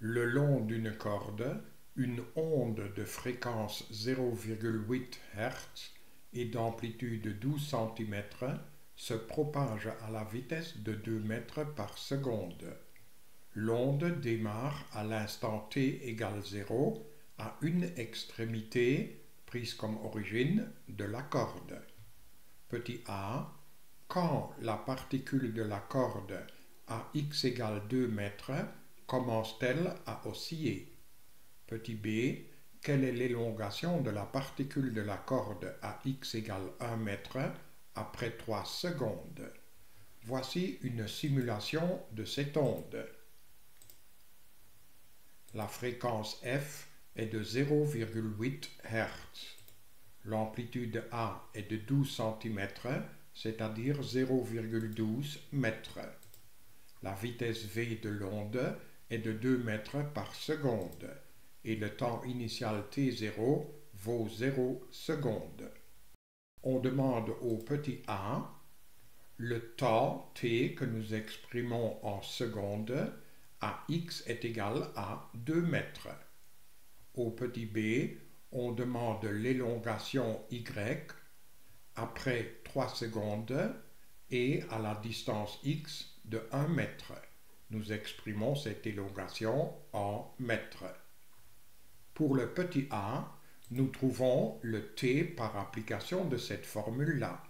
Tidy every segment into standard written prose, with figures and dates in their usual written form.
Le long d'une corde, une onde de fréquence 0,8 Hz et d'amplitude 12 cm se propage à la vitesse de 2 mètres par seconde. L'onde démarre à l'instant t égale 0 à une extrémité prise comme origine de la corde. Petit a, quand la particule de la corde à x égale 2 mètres commence-t-elle à osciller? Petit b, quelle est l'élongation de la particule de la corde à x égale 1 mètre après 3 secondes? Voici une simulation de cette onde. La fréquence f est de 0,8 Hz. L'amplitude A est de 12 cm, c'est-à-dire 0,12 mètres. La vitesse v de l'onde est de 2 mètres par seconde et le temps initial t0 vaut 0 secondes. On demande au petit a le temps t que nous exprimons en secondes à x est égal à 2 mètres. Au petit b, on demande l'élongation y après 3 secondes et à la distance x de 1 mètre. Nous exprimons cette élongation en mètres. Pour le petit a, nous trouvons le t par application de cette formule-là.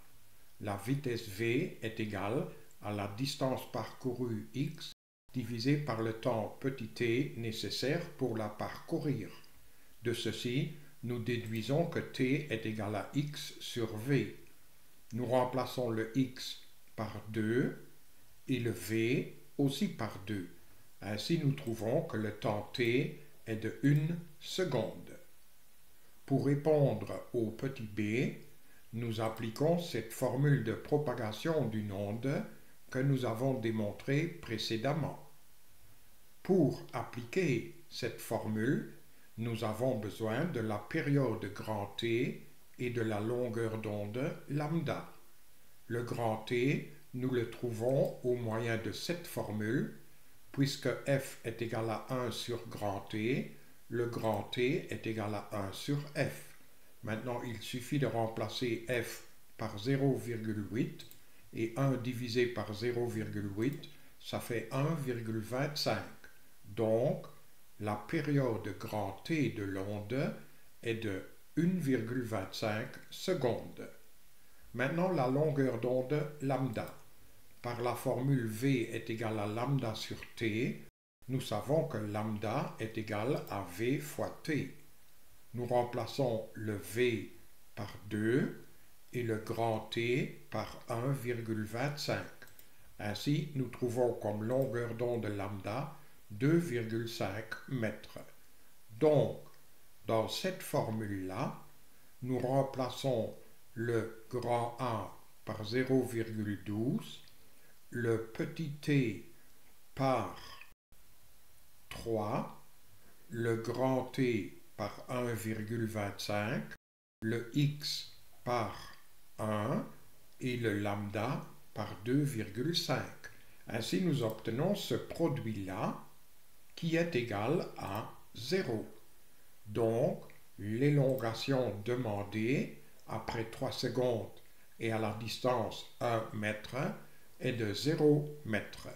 La vitesse v est égale à la distance parcourue x divisé par le temps petit t nécessaire pour la parcourir. De ceci, nous déduisons que t est égal à x sur v. Nous remplaçons le x par 2 et le v aussi par 2. Ainsi, nous trouvons que le temps t est de 1 seconde. Pour répondre au petit b, nous appliquons cette formule de propagation d'une onde que nous avons démontrée précédemment. Pour appliquer cette formule, nous avons besoin de la période grand T et de la longueur d'onde lambda. Le grand T, nous le trouvons au moyen de cette formule, puisque f est égal à 1 sur grand T, le grand T est égal à 1 sur f. Maintenant, il suffit de remplacer f par 0,8 et 1 divisé par 0,8, ça fait 1,25. Donc, la période grand T de l'onde est de 1,25 secondes. Maintenant, la longueur d'onde lambda. Par la formule V est égal à lambda sur T, nous savons que lambda est égal à V fois T. Nous remplaçons le V par 2 et le grand T par 1,25. Ainsi, nous trouvons comme longueur d'onde lambda 2,5 mètres. Donc, dans cette formule-là, nous remplaçons le grand A par 0,12, le petit t par 3, le grand T par 1,25, le x par 1 et le lambda par 2,5. Ainsi, nous obtenons ce produit-là qui est égal à 0. Donc, l'élongation demandée après 3 secondes et à la distance 1 mètre est de 0 mètre.